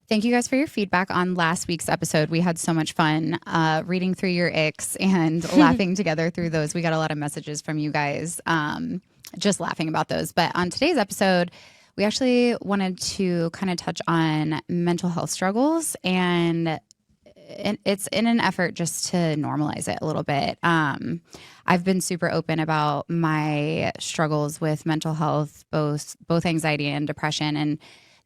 Thank you guys for your feedback on last week's episode. We had so much fun reading through your icks and laughing together through those. We got a lot of messages from you guys just laughing about those. But on today's episode, we actually wanted to kind of touch on mental health struggles, and it's in an effort just to normalize it a little bit. I've been super open about my struggles with mental health, both anxiety and depression. And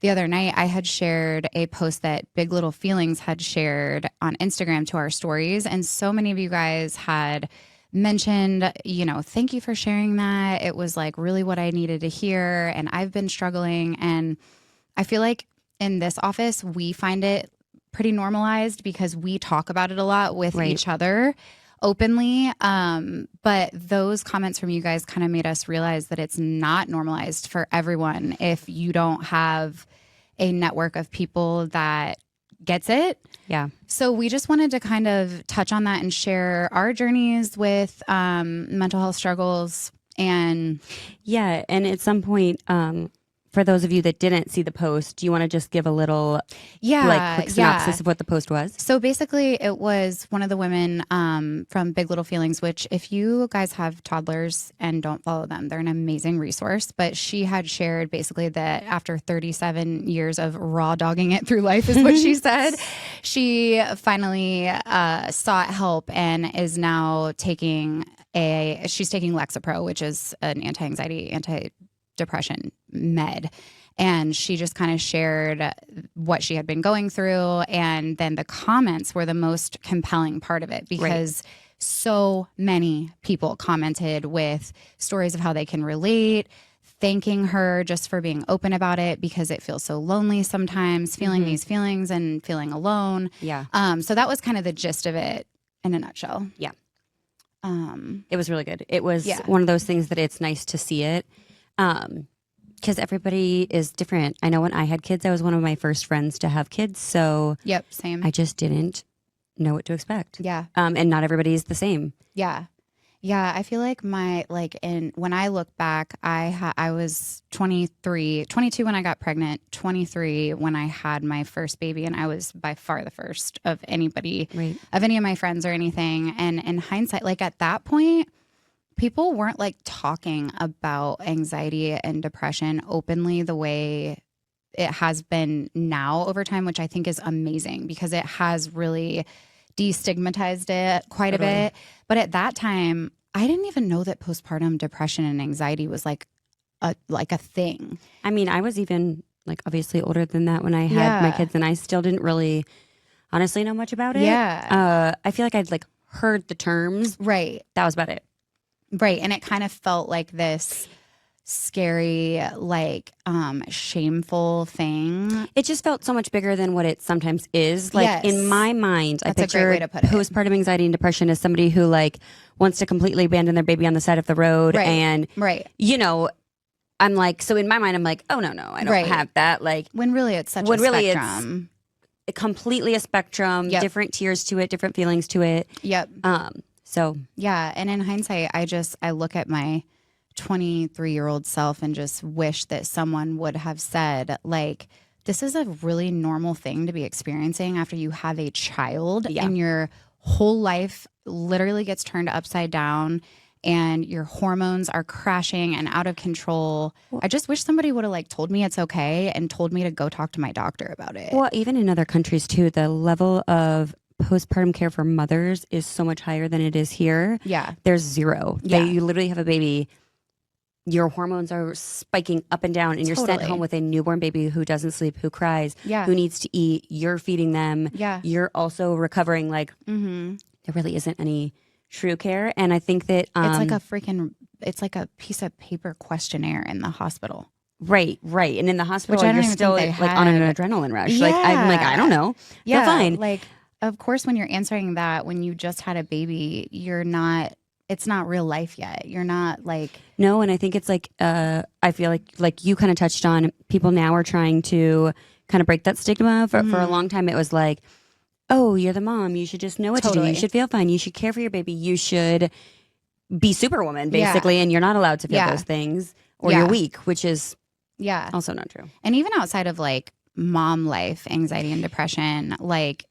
the other night, I had shared a post that Big Little Feelings had shared on Instagram to our stories. And so many of you guys had mentioned, thank you for sharing that. It was like really what I needed to hear. And I've been struggling. And I feel like in this office, we find it pretty normalized because we talk about it a lot with each other openly. But those comments from you guys kind of made us realize that it's not normalized for everyone if you don't have a network of people that gets it. Yeah. So we just wanted to kind of touch on that and share our journeys with mental health struggles. And at some point, for those of you that didn't see the post, do you want to just give a little quick synopsis of what the post was? So basically it was one of the women from Big Little Feelings, which if you guys have toddlers and don't follow them, they're an amazing resource. But she had shared basically that after 37 years of raw dogging it through life is what she said, she finally sought help and is now taking Lexapro, which is an anti-anxiety, anti-depression med. And she just kind of shared what she had been going through. And then the comments were the most compelling part of it because so many people commented with stories of how they can relate, thanking her just for being open about it because it feels so lonely sometimes, feeling these feelings and feeling alone. Yeah. So that was kind of the gist of it in a nutshell. Yeah. It was really good. It was one of those things that it's nice to see it. Because everybody is different. I know when I had kids, I was one of my first friends to have kids. So yep, same. I just didn't know what to expect. Yeah. And not everybody is the same. Yeah. Yeah. I feel like when I look back, I was 22 when I got pregnant, 23 when I had my first baby. And I was by far the first of anybody, of any of my friends or anything. And in hindsight, like at that point, people weren't like talking about anxiety and depression openly the way it has been now over time, which I think is amazing because it has really destigmatized it quite a bit. But at that time, I didn't even know that postpartum depression and anxiety was like a thing. I mean, I was even like obviously older than that when I had my kids, and I still didn't really honestly know much about it. Yeah. I feel like I'd like heard the terms. Right. That was about it. Right. And it kind of felt like this scary, like shameful thing. It just felt so much bigger than what it sometimes is. Like in my mind, I picture postpartum anxiety and depression as somebody who like wants to completely abandon their baby on the side of the road. And, I'm like, so in my mind, I'm like, oh, no, I don't have that. Like when really it's such a spectrum. It's completely a spectrum, different tiers to it, different feelings to it. Yep. So yeah, and in hindsight, I look at my 23-year-old self and just wish that someone would have said, like, this is a really normal thing to be experiencing after you have a child and your whole life literally gets turned upside down and your hormones are crashing and out of control. I just wish somebody would have like told me it's okay and told me to go talk to my doctor about it. Well, even in other countries too, the level of postpartum care for mothers is so much higher than it is here. Yeah. There's zero. You literally have a baby, your hormones are spiking up and down, and you're sent home with a newborn baby who doesn't sleep, who cries, who needs to eat. You're feeding them. Yeah. You're also recovering. Like there really isn't any true care. And I think that it's like a piece of paper questionnaire in the hospital. Right. And in the hospital, you're still like on an adrenaline rush. Like I'm like, I don't know. Yeah. Fine. Like, of course, when you're answering that, when you just had a baby, it's not real life yet. You're not like. No. And I think it's like, I feel like you kind of touched on, people now are trying to kind of break that stigma. For a long time, it was like, oh, you're the mom. You should just know what to do. You should feel fine. You should care for your baby. You should be Superwoman, basically. And you're not allowed to feel those things, or you're weak, which is also not true. And even outside of like mom life, anxiety and depression, like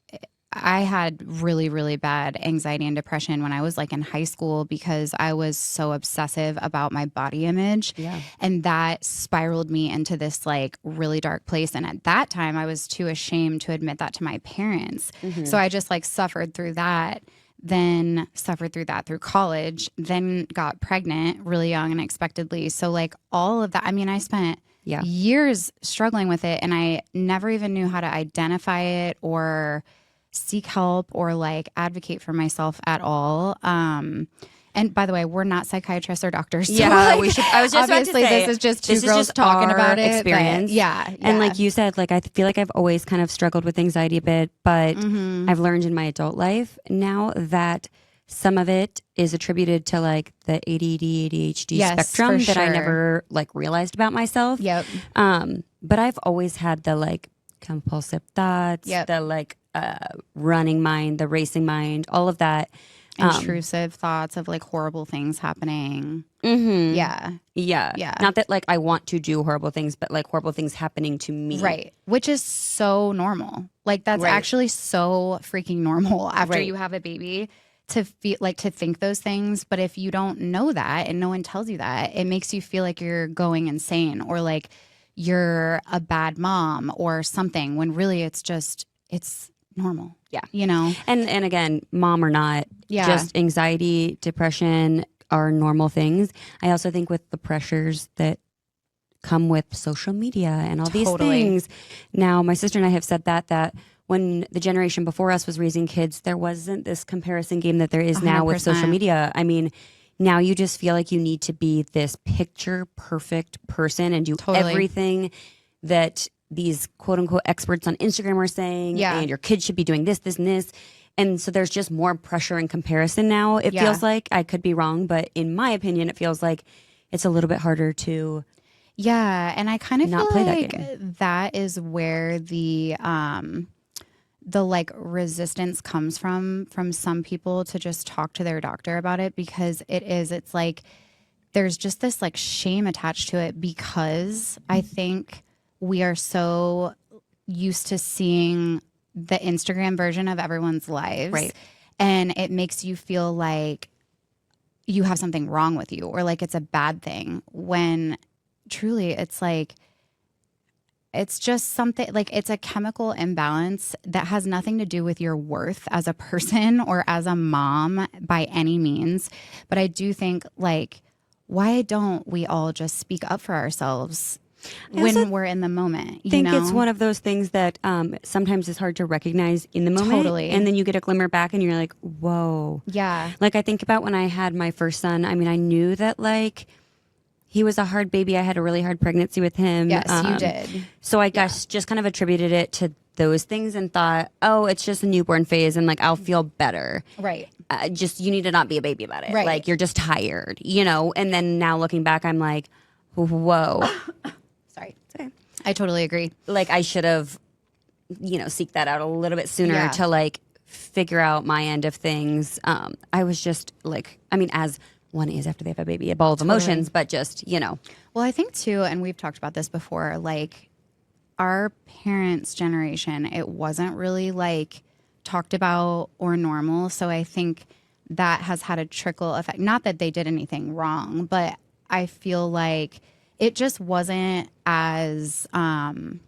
I had really, really bad anxiety and depression when I was like in high school because I was so obsessive about my body image. Yeah. And that spiraled me into this like really dark place. And at that time, I was too ashamed to admit that to my parents. So I just like suffered through that, then suffered through that through college, then got pregnant really young unexpectedly. So like all of that, I mean, I spent years struggling with it and I never even knew how to identify it or seek help or like advocate for myself at all. And by the way, we're not psychiatrists or doctors. So yeah, like, we should. I was just obviously about to say, this is just two girls talking about it. Experience. Yeah. And like you said, like I feel like I've always kind of struggled with anxiety a bit, but I've learned in my adult life now that some of it is attributed to like the ADD, ADHD spectrum that I never like realized about myself. Yep. But I've always had the like compulsive thoughts, the like running mind, the racing mind, all of that. Intrusive thoughts of like horrible things happening. Yeah. Not that like I want to do horrible things, but like horrible things happening to me. Right. Which is so normal. Like that's actually so freaking normal after you have a baby to feel like to think those things. But if you don't know that and no one tells you that, it makes you feel like you're going insane or like you're a bad mom or something when really it's normal. Yeah. You know? And again, mom or not, just anxiety, depression are normal things. I also think with the pressures that come with social media and all these things. Now, my sister and I have said that when the generation before us was raising kids, there wasn't this comparison game that there is now with social media. I mean, now you just feel like you need to be this picture perfect person and do everything that these quote unquote experts on Instagram are saying, and your kids should be doing this, this, and this. And so there's just more pressure and comparison now. It feels like, I could be wrong, but in my opinion, it feels like it's a little bit harder to and I kind of feel like that is where the like resistance comes from some people to just talk to their doctor about it because it's like there's just this like shame attached to it because I think we are so used to seeing the Instagram version of everyone's lives. Right. And it makes you feel like you have something wrong with you or like it's a bad thing when truly it's like, it's just something like it's a chemical imbalance that has nothing to do with your worth as a person or as a mom by any means. But I do think like, why don't we all just speak up for ourselves when we're in the moment? I think it's one of those things that sometimes is hard to recognize in the moment. Totally. And then you get a glimmer back and you're like, whoa. Yeah. Like I think about when I had my first son, I mean, I knew that like he was a hard baby. I had a really hard pregnancy with him. Yes, you did. So I guess just kind of attributed it to those things and thought, oh, it's just a newborn phase and like I'll feel better. Right. Just you need to not be a baby about it. Right. Like you're just tired, you know? And then now looking back, I'm like, whoa. Sorry. It's okay. I totally agree. Like I should have, seek that out a little bit sooner to like figure out my end of things. I was just like, I mean, as one is after they have a baby, a ball of emotions, but just, Well, I think too, and we've talked about this before, like our parents' generation, it wasn't really like talked about or normal. So I think that has had a trickle effect. Not that they did anything wrong, but I feel like it just wasn't as normalized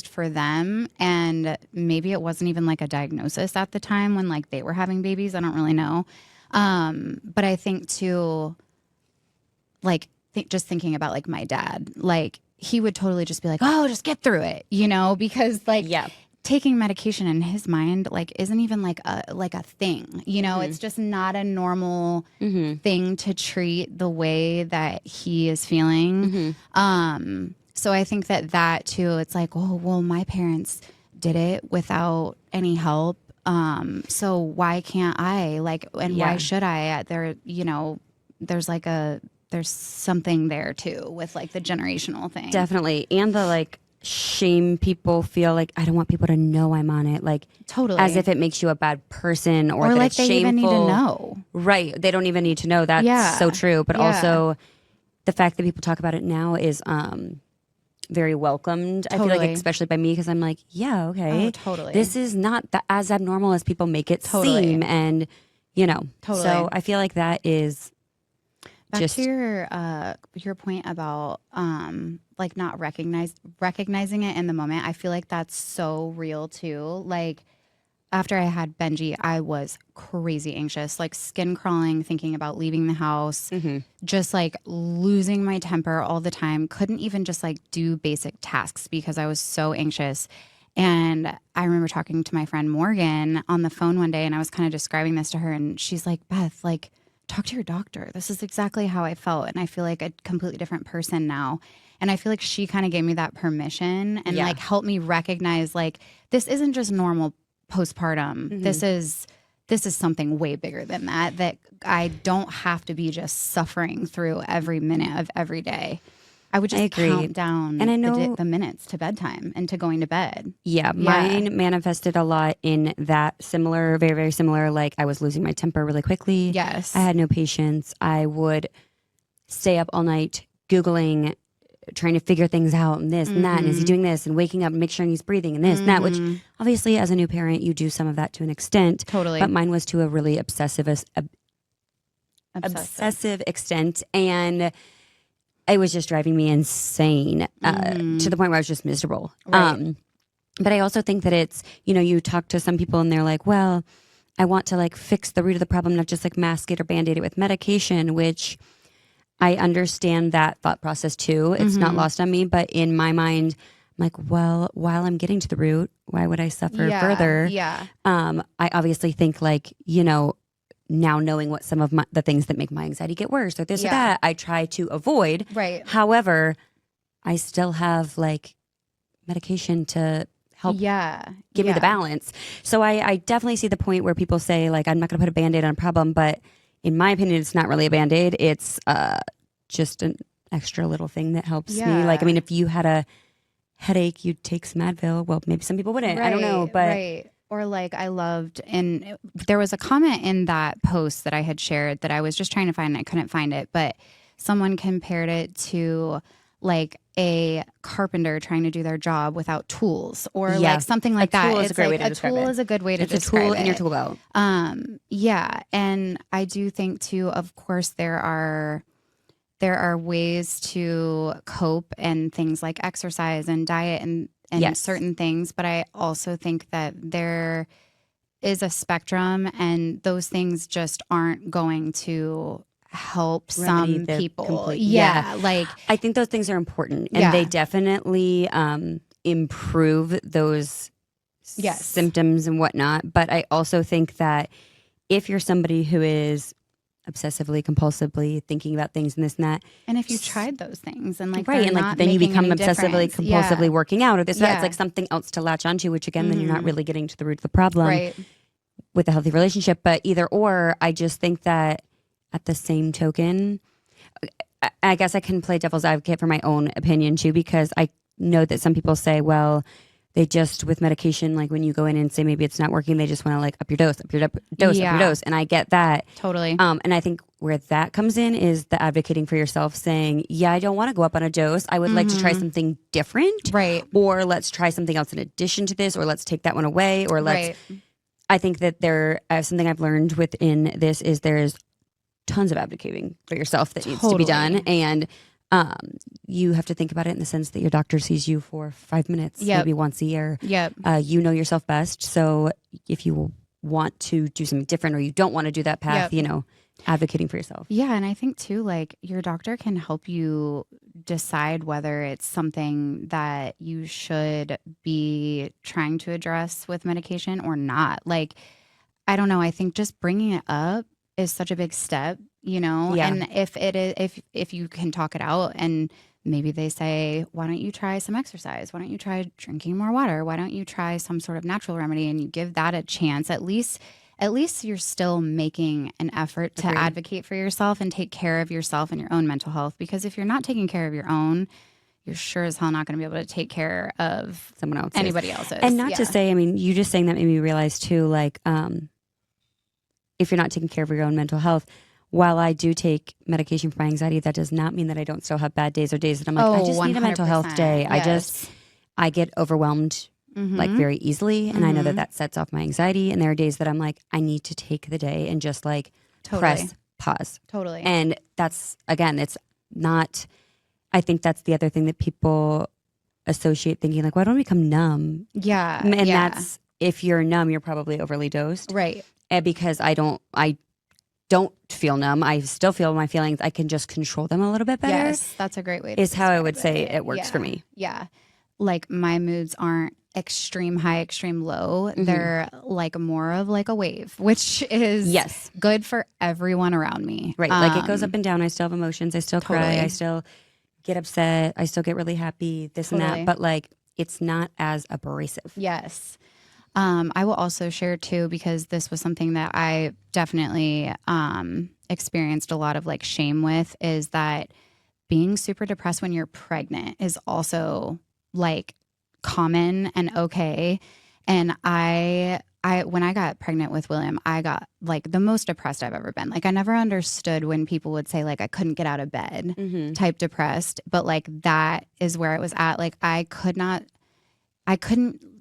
for them. And maybe it wasn't even like a diagnosis at the time when like they were having babies. I don't really know. But I think too, like just thinking about like my dad, like he would totally just be like, oh, just get through it, because like taking medication in his mind, like isn't even like a thing, it's just not a normal thing to treat the way that he is feeling. So I think that too, it's like, oh, well, my parents did it without any help. So why can't I why should I? There's something there too with like the generational thing. Definitely. And the like shame people feel like I don't want people to know I'm on it. Like totally. As if it makes you a bad person or that like it's they shameful. Even need to know. Right. They don't even need to know. That's so true. But also the fact that people talk about it now is very welcomed. I feel like, especially by me, because I'm like, yeah, okay. Oh, totally. This is not as abnormal as people make it seem. And, so I feel like that is back to your point about like not recognizing it in the moment. I feel like that's so real too. Like after I had Benji, I was crazy anxious, like skin crawling, thinking about leaving the house, just like losing my temper all the time. Couldn't even just like do basic tasks because I was so anxious. And I remember talking to my friend Morgan on the phone one day, and I was kind of describing this to her, and she's like, Beth, like, talk to your doctor. This is exactly how I felt. And I feel like a completely different person now. And I feel like she kind of gave me that permission and like helped me recognize like, this isn't just normal postpartum. This is something way bigger than that I don't have to be just suffering through every minute of every day. I would just count down and I know the minutes to bedtime and to going to bed. Yeah, mine manifested a lot in that very, very similar. Like I was losing my temper really quickly. Yes. I had no patience. I would stay up all night Googling, trying to figure things out and this and that. And is he doing this? And waking up and make sure he's breathing and this and that, which obviously as a new parent, you do some of that to an extent. Totally. But mine was to a really obsessive extent. And it was just driving me insane to the point where I was just miserable. Right. But I also think that it's, you talk to some people and they're like, well, I want to like fix the root of the problem, not just like mask it or band-aid it with medication, which I understand that thought process too. It's not lost on me. But in my mind, I'm like, well, while I'm getting to the root, why would I suffer further? Yeah. I obviously think like, now knowing what some of the things that make my anxiety get worse or this or that, I try to avoid. Right. However, I still have like medication to help give me the balance. So I definitely see the point where people say like, I'm not going to put a Band-Aid on a problem, but in my opinion, it's not really a Band-Aid. It's just an extra little thing that helps me. Like, I mean, if you had a headache, you'd take some Advil. Well, maybe some people wouldn't. Right, I don't know. But Or like I loved, and there was a comment in that post that I had shared that I was just trying to find and I couldn't find it, but someone compared it to like a carpenter trying to do their job without tools or like something like that. It's like a tool is a good way to describe it. It's a tool in your tool belt. Yeah. And I do think too, of course, there are ways to cope and things like exercise and diet and certain things. But I also think that there is a spectrum and those things just aren't going to help some people. Like I think those things are important and they definitely improve those symptoms and whatnot. But I also think that if you're somebody who is obsessively, compulsively thinking about things and this and that. And if you tried those things and like, right. And like then you become obsessively, compulsively working out or this, that, it's like something else to latch onto, which again, then you're not really getting to the root of the problem with a healthy relationship. But either or, I just think that at the same token, I guess I can play devil's advocate for my own opinion too, because I know that some people say, well, they just with medication, like when you go in and say maybe it's not working, they just want to like up your dose, up your dose. And I get that. Totally. And I think where that comes in is the advocating for yourself saying, yeah, I don't want to go up on a dose. I would like to try something different. Right. Or let's try something else in addition to this, or let's take that one away. Or let's, I think that something I've learned within this is there's tons of advocating for yourself that needs to be done. And you have to think about it in the sense that your doctor sees you for 5 minutes, maybe once a year. You know yourself best. So if you want to do something different or you don't want to do that path, advocating for yourself. Yeah. And I think too, like your doctor can help you decide whether it's something that you should be trying to address with medication or not. Like, I don't know. I think just bringing it up is such a big step, and if you can talk it out and maybe they say, why don't you try some exercise? Why don't you try drinking more water? Why don't you try some sort of natural remedy? And you give that a chance. At least you're still making an effort to advocate for yourself and take care of yourself and your own mental health. Because if you're not taking care of your own, you're sure as hell not going to be able to take care of someone else, anybody else's. And not to say, I mean, you just saying that made me realize too, like, if you're not taking care of your own mental health, while I do take medication for my anxiety, that does not mean that I don't still have bad days or days that I'm like, I just need a mental health day. Yes. I get overwhelmed like very easily. And I know that that sets off my anxiety. And there are days that I'm like, I need to take the day and just like press pause. Totally. And that's, again, it's not, I think that's the other thing that people associate thinking like, why don't we become numb? Yeah. And that's, if you're numb, you're probably overly dosed. Right. And because I don't feel numb. I still feel my feelings. I can just control them a little bit better. Yes, that's a great way to is how I would say it works for me. Yeah. Like my moods aren't extreme high, extreme low. They're like more of like a wave, which is good for everyone around me. Right. Like it goes up and down. I still have emotions. I still cry. I still get upset. I still get really happy, this and that. But like it's not as abrasive. Yes. I will also share too, because this was something that I definitely experienced a lot of like shame with, is that being super depressed when you're pregnant is also like common and okay. And I when I got pregnant with William, I got like the most depressed I've ever been. Like I never understood when people would say like I couldn't get out of bed type depressed, but like that is where it was at. Like I couldn't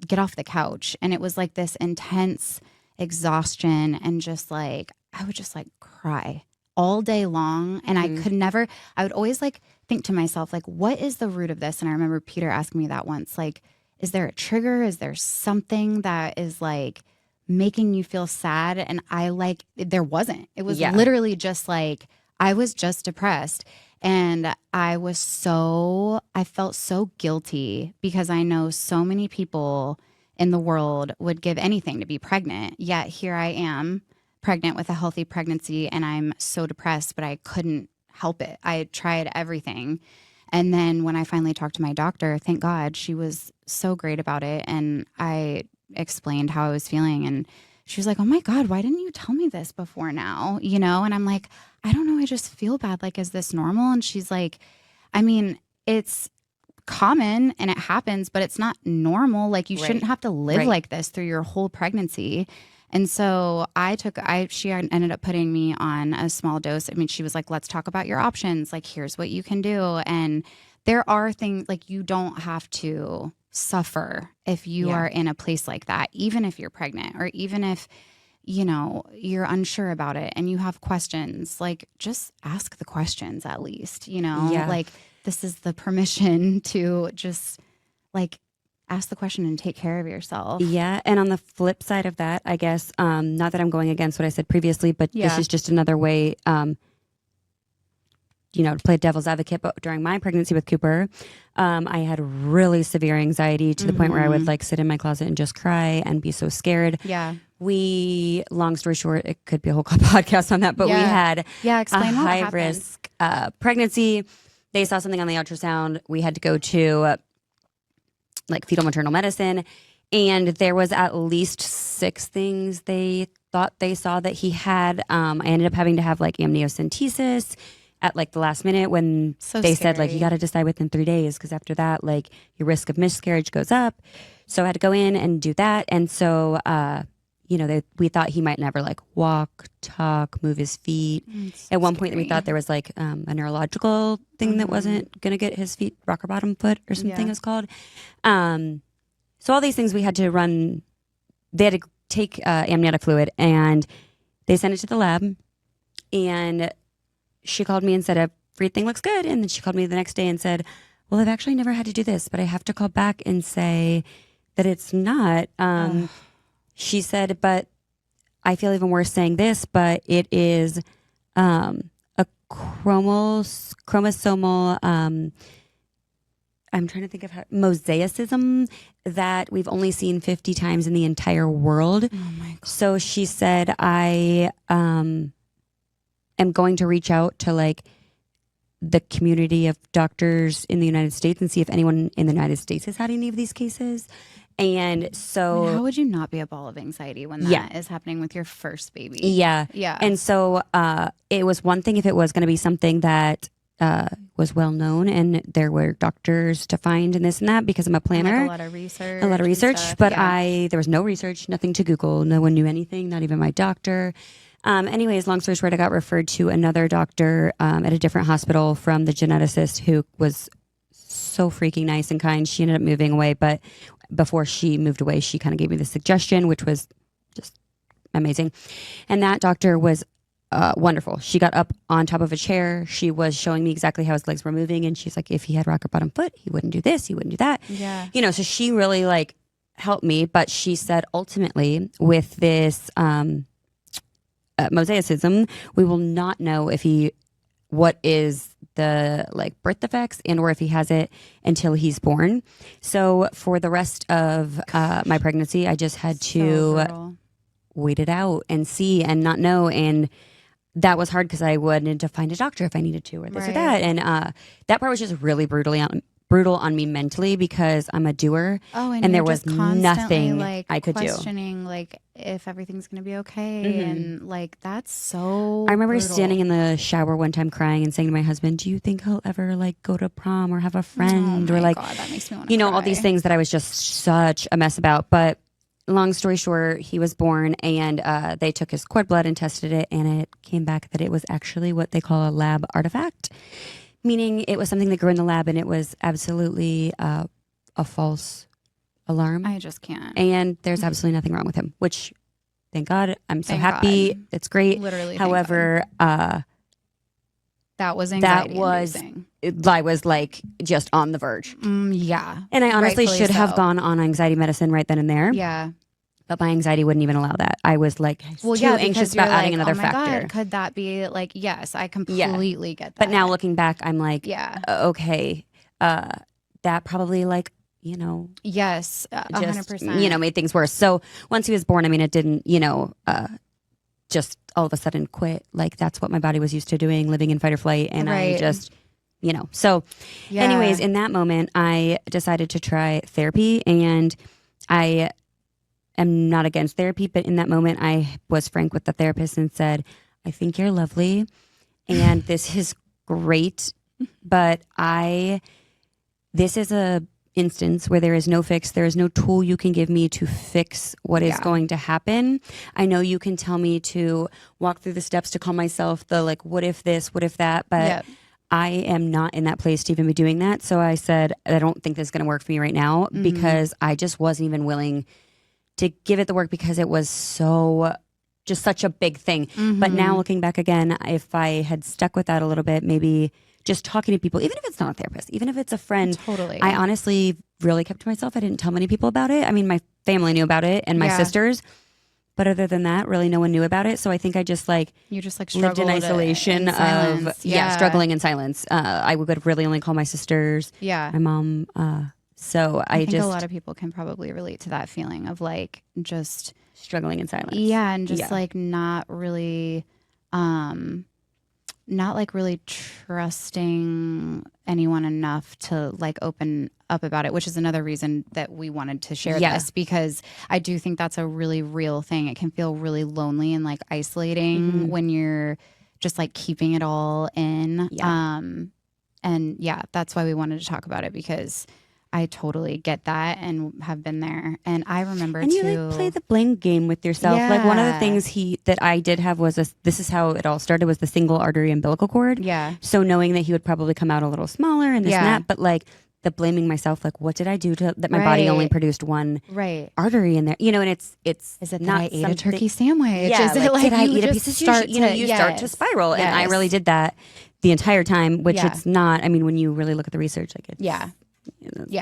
get off the couch, and it was like this intense exhaustion, and just like I would just like cry all day long, and I would always like think to myself like, what is the root of this? And I remember Peter asking me that once, like, is there a trigger? Is there something that is like making you feel sad? And there wasn't. It was literally just like I was just depressed. And I felt so guilty, because I know so many people in the world would give anything to be pregnant. Yet here I am, pregnant with a healthy pregnancy, and I'm so depressed, but I couldn't help it. I tried everything. And then when I finally talked to my doctor, thank God, she was so great about it. And I explained how I was feeling, and she was like, oh my God, why didn't you tell me this before now? You know? And I'm like, I don't know. I just feel bad. Like, is this normal? And she's like, I mean, it's common and it happens, but it's not normal. Like you shouldn't have to live like this through your whole pregnancy. And so she ended up putting me on a small dose. I mean, she was like, let's talk about your options. Like, here's what you can do. And there are things like you don't have to suffer if you are in a place like that, even if you're pregnant, or even if, you know, you're unsure about it and you have questions. Like, just ask the questions at least, you know, like this is the permission to just like ask the question and take care of yourself. Yeah. And on the flip side of that, I guess, not that I'm going against what I said previously, but this is just another way, you know, to play devil's advocate. But during my pregnancy with Cooper, I had really severe anxiety to the point where I would like sit in my closet and just cry and be so scared. Yeah. Long story short, it could be a whole podcast on that, but we had explain a high risk pregnancy. They saw something on the ultrasound. We had to go to like fetal maternal medicine, and there was at least 6 things they thought they saw that he had. I ended up having to have like amniocentesis at like the last minute when they said like, you got to decide within 3 days, because after that, like your risk of miscarriage goes up. So I had to go in and do that. And so, you know, we thought he might never like walk, talk, move his feet. At one point we thought there was like a neurological thing that wasn't going to get his feet, rocker bottom foot or something it's called. So all these things we had to run, they had to take amniotic fluid, and they sent it to the lab, and she called me and said, everything looks good. And then she called me the next day and said, well, I've actually never had to do this, but I have to call back and say that it's not. She said, but I feel even worse saying this, but it is a chromosomal, I'm trying to think of how, mosaicism that we've only seen 50 times in the entire world. Oh my God. So she said, I am going to reach out to like the community of doctors in the United States and see if anyone in the United States has had any of these cases. And so, I mean, how would you not be a ball of anxiety when that is happening with your first baby? Yeah. Yeah. And so it was one thing if it was going to be something that was well known and there were doctors to find and this and that, because I'm a planner. Like a lot of research. But there was no research, nothing to Google. No one knew anything, not even my doctor. Anyways, long story short, I got referred to another doctor at a different hospital from the geneticist who was so freaking nice and kind. She ended up moving away, but before she moved away, she kind of gave me the suggestion, which was just amazing. And that doctor was wonderful. She got up on top of a chair. She was showing me exactly how his legs were moving. And she's like, if he had rocket bottom foot, he wouldn't do this, he wouldn't do that. Yeah. You know, so she really like helped me. But she said ultimately with this mosaicism, we will not know if what is the like birth defects and or if he has it until he's born. So for the rest of my pregnancy, I just had to wait it out and see and not know. And that was hard because I wanted to find a doctor if I needed to or this or that. And that part was just really brutal on me mentally because I'm a doer. Oh, and there was nothing like I could questioning like if everything's going to be okay. And like, that's so I remember brutal. standing in the shower one time crying and saying to my husband, do you think he'll ever like go to prom or have a friend? Oh or like, God, that makes me want to cry. all these things that I was just such a mess about. But long story short, he was born and they took his cord blood and tested it. And it came back that it was actually what they call a lab artifact, meaning it was something that grew in the lab and it was absolutely a false alarm. I just can't. And there's absolutely nothing wrong with him, which thank God. I'm so happy. God. It's great. Literally. However, that was anxiety I was like just on the verge. Yeah. And I honestly should have gone on anxiety medicine right then and there. Yeah. But my anxiety wouldn't even allow that. I was like too anxious about adding another factor. God, could that be like, yes, I completely get that. But now looking back, I'm like, okay, that probably like, yes, 100%, made things worse. So once he was born, I mean, it didn't, just all of a sudden quit. Like that's what my body was used to doing, living in fight or flight. And I just, so anyways, in that moment, I decided to try therapy and I am not against therapy, but in that moment I was frank with the therapist and said, I think you're lovely and this is great, but this is a instance where there is no fix. There is no tool you can give me to fix what is going to happen. I know you can tell me to walk through the steps to calm myself, the like, what if this, what if that, but I am not in that place to even be doing that. So I said, I don't think this is going to work for me right now because I just wasn't even willing to give it the work because it was just such a big thing. But now looking back again, if I had stuck with that a little bit, maybe just talking to people, even if it's not a therapist, even if it's a friend, I honestly really kept to myself. I didn't tell many people about it. I mean, my family knew about it and my sisters, but other than that, really no one knew about it. So I think I just like, lived in isolation of struggling in silence. I would really only call my sisters, my mom, so I think a lot of people can probably relate to that feeling of like just struggling in silence. Yeah. And just like not really trusting anyone enough to like open up about it, which is another reason that we wanted to share this, because I do think that's a really real thing. It can feel really lonely and like isolating when you're just like keeping it all in. And that's why we wanted to talk about it, because I totally get that and have been there. And I remember and you like play the blame game with yourself. Like one of the things that I did have was this is how it all started, was the single artery umbilical cord. Yeah. So knowing that he would probably come out a little smaller and this and that, but like the blaming myself, like what did I do that my body only produced one artery in there? And it's is it not I ate a turkey sandwich? Yeah, is it like did I eat a piece of sushi? You start to spiral. And I really did that the entire time, which it's not. I mean, when you really look at the research, like it's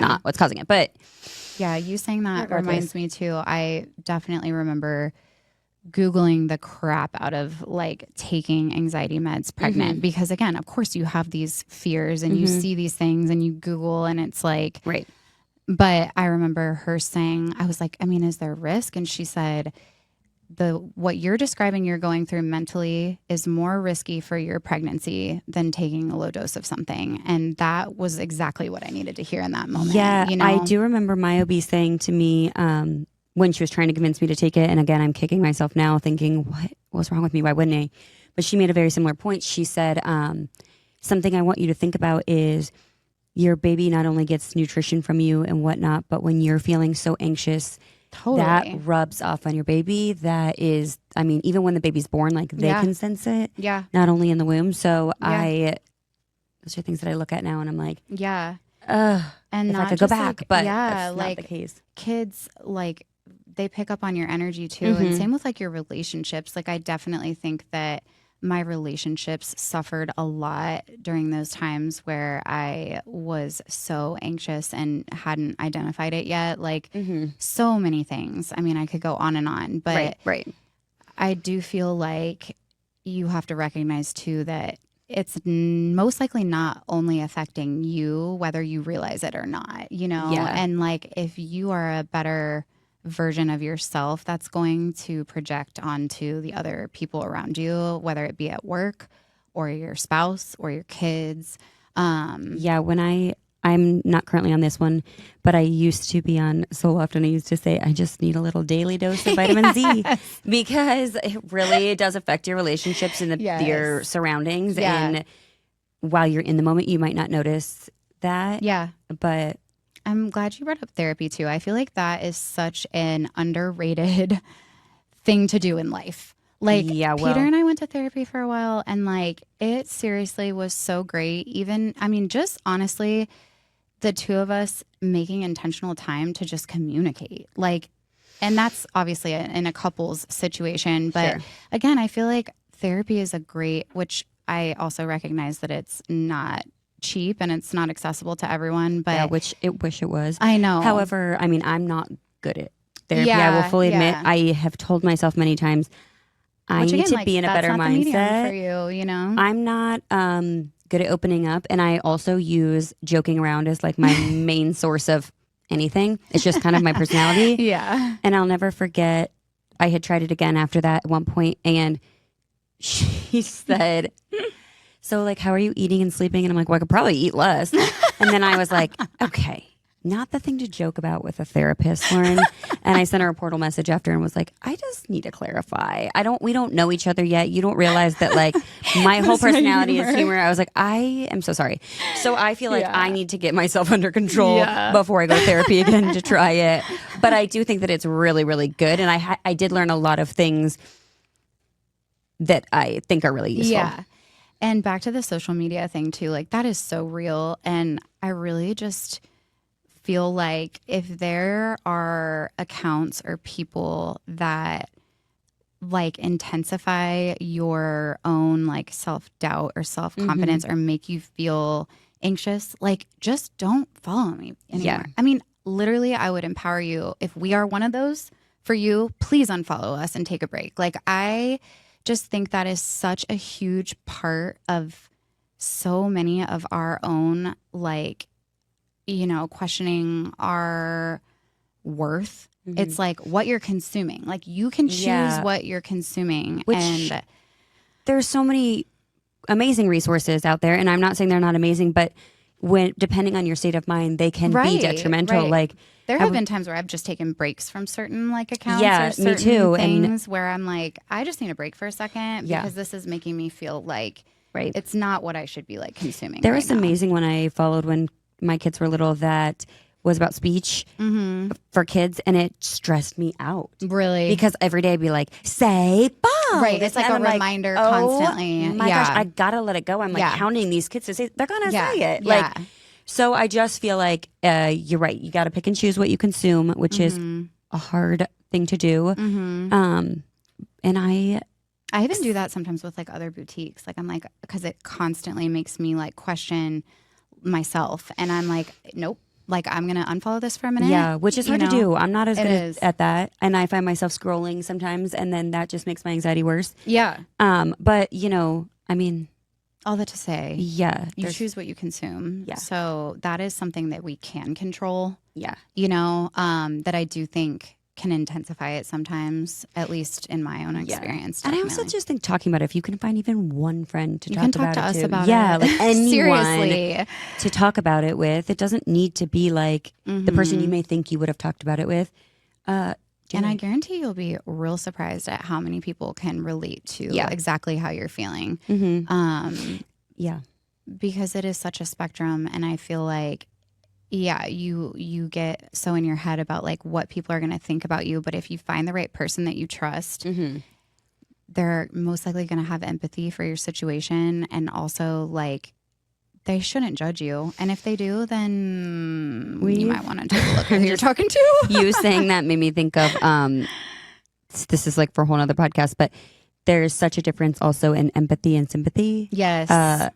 not what's causing it. But you saying that reminds me too. I definitely remember Googling the crap out of like taking anxiety meds pregnant, because again, of course you have these fears and you see these things and you Google and it's like, but I remember her saying, I was like, I mean, is there risk? And she said, what you're describing you're going through mentally is more risky for your pregnancy than taking a low dose of something. And that was exactly what I needed to hear in that moment. Yeah, I do remember my OB saying to me when she was trying to convince me to take it, and again, I'm kicking myself now thinking, what's wrong with me? Why wouldn't I? But she made a very similar point. She said, something I want you to think about is your baby not only gets nutrition from you and whatnot, but when you're feeling so anxious, Totally. that rubs off on your baby. That is, I mean, even when the baby's born, like they can sense it. Yeah. Not only in the womb. So Yeah. those are things that I look at now and I'm like, yeah. ugh, And if not I could go just back, like, but yeah, that's like not the case. kids, like they pick up on your energy too. And same with like your relationships. Like I definitely think that my relationships suffered a lot during those times where I was so anxious and hadn't identified it yet. Like so many things. I mean, I could go on, but Right. I do feel like you have to recognize too that it's most likely not only affecting you, whether you realize it or not, you know? Yeah. And like if you are a better version of yourself, that's going to project onto the other people around you, whether it be at work or your spouse or your kids. Yeah, when I'm not currently on this one, but I used to be on so often. I used to say I just need a little daily dose of vitamin Z because it really does affect your relationships and your surroundings. Yeah. And while you're in the moment, you might not notice that. Yeah. But I'm glad you brought up therapy too. I feel like that is such an underrated thing to do in life. Like Peter and I went to therapy for a while and like it seriously was so great. Even, I mean, just honestly, the two of us making intentional time to just communicate. Like, and that's obviously in a couple's situation. But again, I feel like therapy is a great, which I also recognize that it's not cheap and it's not accessible to everyone. But yeah, wish it was. I know. However, I mean, I'm not good at therapy. I will fully admit. I have told myself many times I need to be in a better mindset for you. You know, I'm not good at opening up, and I also use joking around as like my main source of anything. It's just kind of my personality. Yeah. And I'll never forget. I had tried it again after that at one point, and she said, so like, how are you eating and sleeping? And I'm like, well, I could probably eat less. And then I was like, okay, not the thing to joke about with a therapist, Lauren. And I sent her a portal message after and was like, I just need to clarify. We don't know each other yet. You don't realize that like my whole personality is humor. I was like, I am so sorry. So I feel like I need to get myself under control before I go to therapy again to try it. But I do think that it's really, really good. And I did learn a lot of things that I think are really useful. Yeah. And back to the social media thing too, like that is so real. And I really just feel like if there are accounts or people that like intensify your own like self-doubt or self-confidence or make you feel anxious, like just don't follow me anymore. Yeah. I mean, literally, I would empower you if we are one of those for you, please unfollow us and take a break. Like I just think that is such a huge part of so many of our own, like, you know, questioning our worth. It's like what you're consuming. Like you can choose what you're consuming. And there's so many amazing resources out there. And I'm not saying they're not amazing, but depending on your state of mind, they can be detrimental. Like there have been times where I've just taken breaks from certain like accounts Yeah, or certain me too. things where I'm like, I just need a break for a second because this is making me feel like it's not what I should be like consuming. There was amazing one I followed when my kids were little that was about speech for kids, and it stressed me out. Really? Because every day I'd be like, say bye. Right. It's like a reminder constantly. My gosh, I gotta let it go. I'm like hounding these kids to say, they're gonna say it. Yeah. Like, so I just feel like you're right. You got to pick and choose what you consume, which is a hard thing to do. And I even do that sometimes with like other boutiques. Like I'm like, because it constantly makes me like question myself, and I'm like, nope. Like I'm gonna unfollow this for a minute. Yeah, which is hard to do. I'm not as good at that, and I find myself scrolling sometimes, and then that just makes my anxiety worse. Yeah. But you know, I mean, all that to say, you choose what you consume. Yeah. So that is something that we can control. Yeah. You know, that I do think can intensify it sometimes, at least in my own experience. And I also just think talking about it, if you can find even one friend to you talk can about talk to it us to, about it. Like anyone seriously to talk about it with. It doesn't need to be like the person you may think you would have talked about it with. And I guarantee you'll be real surprised at how many people can relate to exactly how you're feeling. Yeah. Because it is such a spectrum, and I feel like yeah, you get so in your head about like what people are going to think about you. But if you find the right person that you trust, they're most likely going to have empathy for your situation. And also like, they shouldn't judge you. And if they do, then you might want to take a look at who you're talking to. You saying that made me think of, this is like for a whole nother podcast, but there's such a difference also in empathy and sympathy. Yes. I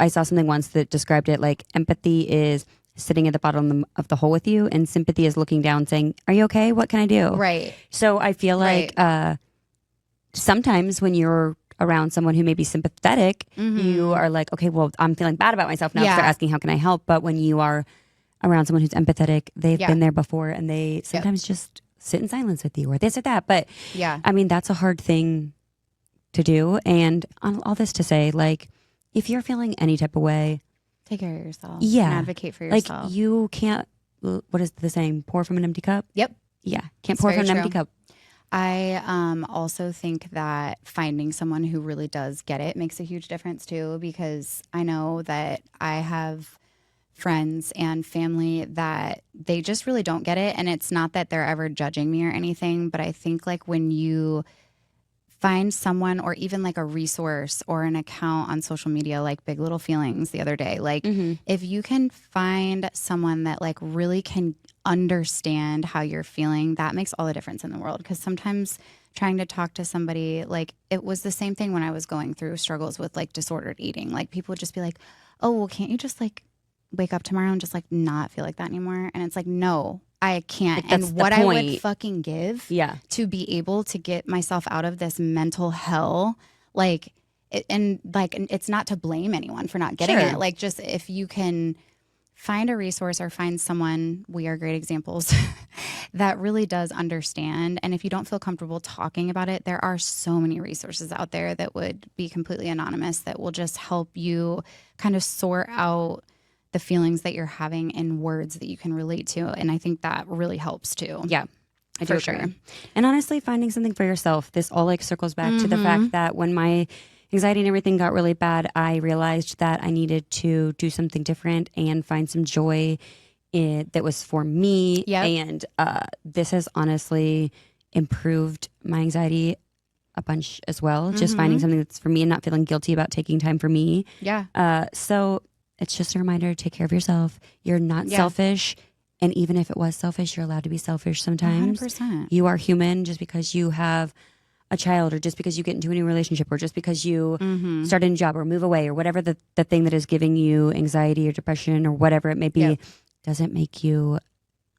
saw something once that described it like empathy is sitting at the bottom of the hole with you, and sympathy is looking down saying, are you okay? What can I do? Right. So I feel like sometimes when you're around someone who may be sympathetic, you are like, okay, well, I'm feeling bad about myself now because they're asking, how can I help? But when you are around someone who's empathetic, they've been there before, and they sometimes just sit in silence with you or this or that. But I mean, that's a hard thing to do. And all this to say, like, if you're feeling any type of way, take care of yourself. Yeah. And advocate for yourself. Like, you can't, what is the saying? Pour from an empty cup? Yep. Yeah. Can't pour from an empty cup. I also think that finding someone who really does get it makes a huge difference too, because I know that I have friends and family that they just really don't get it. And it's not that they're ever judging me or anything, but I think like when you find someone or even like a resource or an account on social media, like Big Little Feelings the other day, like if you can find someone that like really can understand how you're feeling, that makes all the difference in the world. Because sometimes trying to talk to somebody, like it was the same thing when I was going through struggles with like disordered eating. Like people would just be like, oh, well, can't you just like wake up tomorrow and just like not feel like that anymore? And it's like, no, I can't. Like, and what I would fucking give to be able to get myself out of this mental hell, like, it's not to blame anyone for not getting it. Like, just if you can find a resource or find someone, we are great examples, that really does understand. And if you don't feel comfortable talking about it, there are so many resources out there that would be completely anonymous that will just help you kind of sort out the feelings that you're having in words that you can relate to. And I think that really helps too. Yeah, I do agree. And honestly, finding something for yourself, this all like circles back to the fact that when my anxiety and everything got really bad, I realized that I needed to do something different and find some joy that was for me. And this has honestly improved my anxiety a bunch as well. Just finding something that's for me and not feeling guilty about taking time for me. So it's just a reminder to take care of yourself. You're not selfish. And even if it was selfish, you're allowed to be selfish sometimes. 100%. You are human. Just because you have a child, or just because you get into a new relationship, or just because you start a new job or move away, or whatever the thing that is giving you anxiety or depression or whatever it may be, doesn't make you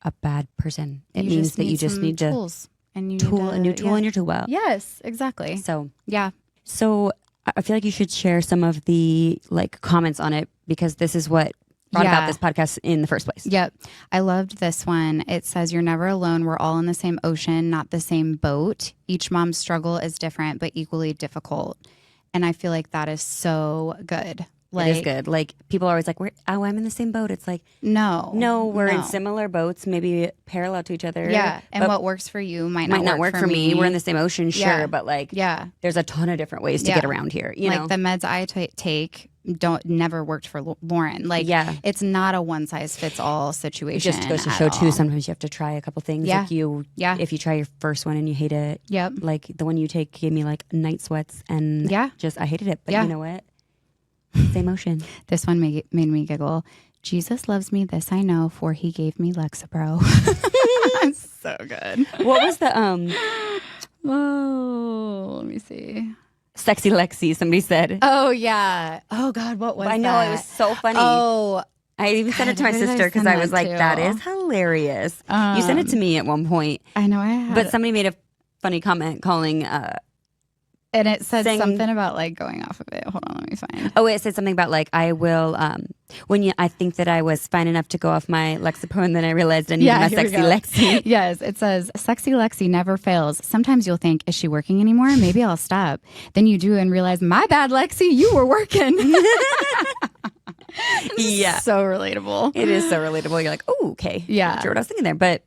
a bad person. It means that you just need tools. And you a new tool in your tool belt. Yes, exactly. So yeah. So I feel like you should share some of the like comments on it, because this is what brought about this podcast in the first place. Yep. I loved this one. It says, you're never alone. We're all in the same ocean, not the same boat. Each mom's struggle is different, but equally difficult. And I feel like that is so good. Like, it is good. Like, people are always like, I'm in the same boat. It's like, no, we're in similar boats, maybe parallel to each other. Yeah. And what works for you might not work for me. We're in the same ocean, sure. But like, there's a ton of different ways to get around here. You know, the meds I take never worked for Lauren. Like, it's not a one size fits all situation. It just goes to show too, sometimes you have to try a couple things. Like if you try your first one and you hate it, like the one you take gave me like night sweats and I hated it. But you know what? Same ocean. This one made me giggle. Jesus loves me, this I know, for he gave me Lexapro. So good. What was the let me see. Sexy Lexi, somebody said. Oh yeah. Oh God, what was that? I know, it was so funny. Oh, I even sent it to my sister because I was like, that is hilarious. You sent it to me at one point. I know I had. But somebody made a funny comment calling and it said something about like going off of it. Hold on, let me find. Oh, it said something about like, I will, I think that I was fine enough to go off my Lexapro, and then I realized I needed my Sexy Lexi. Yes, it says, Sexy Lexi never fails. Sometimes you'll think, is she working anymore? Maybe I'll stop. Then you do and realize, my bad, Lexi, you were working. Yeah. So relatable. It is so relatable. You're like, oh, okay. Yeah. Not sure what I was thinking there. But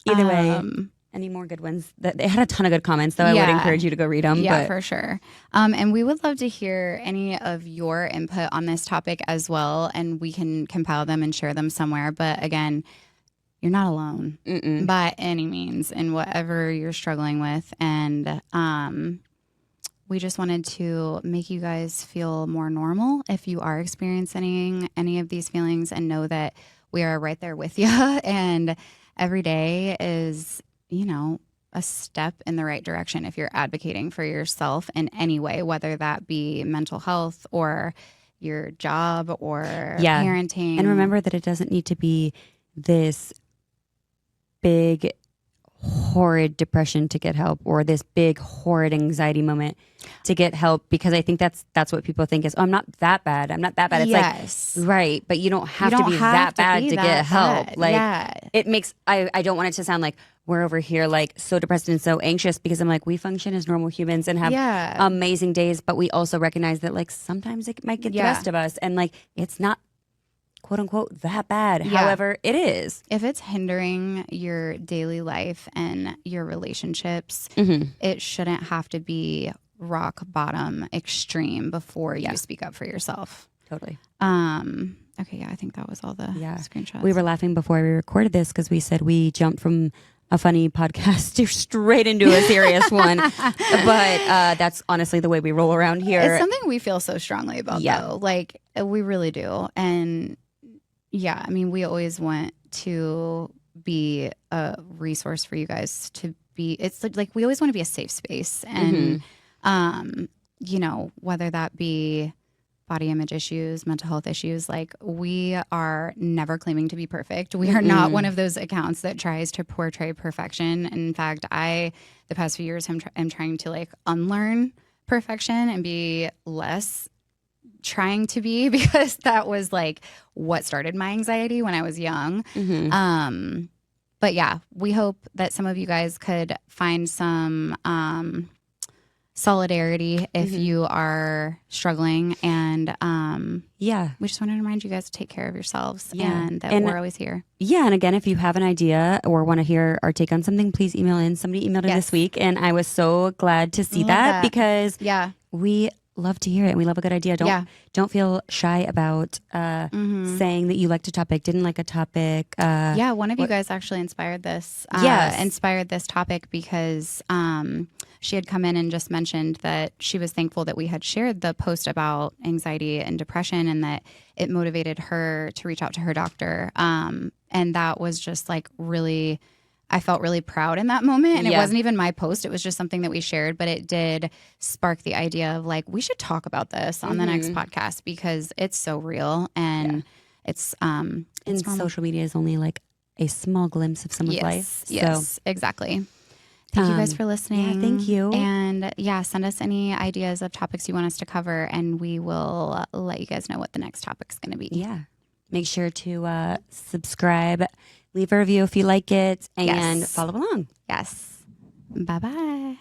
either way. any more good ones. They had a ton of good comments, though. I would encourage you to go read them. Yeah, for sure. And we would love to hear any of your input on this topic as well, and we can compile them and share them somewhere. But again, you're not alone by any means in whatever you're struggling with. And we just wanted to make you guys feel more normal if you are experiencing any of these feelings, and know that we are right there with you. And every day is, a step in the right direction if you're advocating for yourself in any way, whether that be mental health or your job or parenting. And remember that it doesn't need to be this big horrid depression to get help, or this big horrid anxiety moment to get help, because I think that's what people think is, I'm not that bad. I'm not that bad. It's like, right, but you don't have to be that bad to get help. Like it makes, I don't want it to sound like we're over here like so depressed and so anxious, because I'm like, we function as normal humans and have amazing days, but we also recognize that like sometimes it might get the best of us, and like it's not quote unquote that bad. However, it is. If it's hindering your daily life and your relationships, it shouldn't have to be rock bottom extreme before you speak up for yourself. Totally. Okay, I think that was all the screenshots. We were laughing before we recorded this because we said we jumped from a funny podcast to straight into a serious one. But that's honestly the way we roll around here. It's something we feel so strongly about, though. Like, we really do. And yeah, I mean, we always want to be a resource for you guys to be. It's like we always want to be a safe space. And, whether that be body image issues, mental health issues, like we are never claiming to be perfect. We are not one of those accounts that tries to portray perfection. In fact, the past few years, am trying to like unlearn perfection and be less trying to be, because that was like what started my anxiety when I was young. But yeah, we hope that some of you guys could find some solidarity if you are struggling, and we just wanted to remind you guys to take care of yourselves, and that we're always here. And again, if you have an idea or want to hear our take on something, please email in. Somebody emailed in this week, and I was so glad to see that, because we love to hear it and we love a good idea. Don't feel shy about saying that you liked a topic, didn't like a topic. One of you guys actually inspired this topic, because she had come in and just mentioned that she was thankful that we had shared the post about anxiety and depression, and that it motivated her to reach out to her doctor. And that was just like really, I felt really proud in that moment. And it wasn't even my post. It was just something that we shared, but it did spark the idea of like, we should talk about this on the next podcast, because it's so real. And it's social media is only like a small glimpse of someone's life. Yes, exactly. Thank you guys for listening. Yeah, thank you. And send us any ideas of topics you want us to cover, and we will let you guys know what the next topic's going to be. Yeah. Make sure to subscribe, leave a review if you like it, and follow along. Yes. Bye-bye.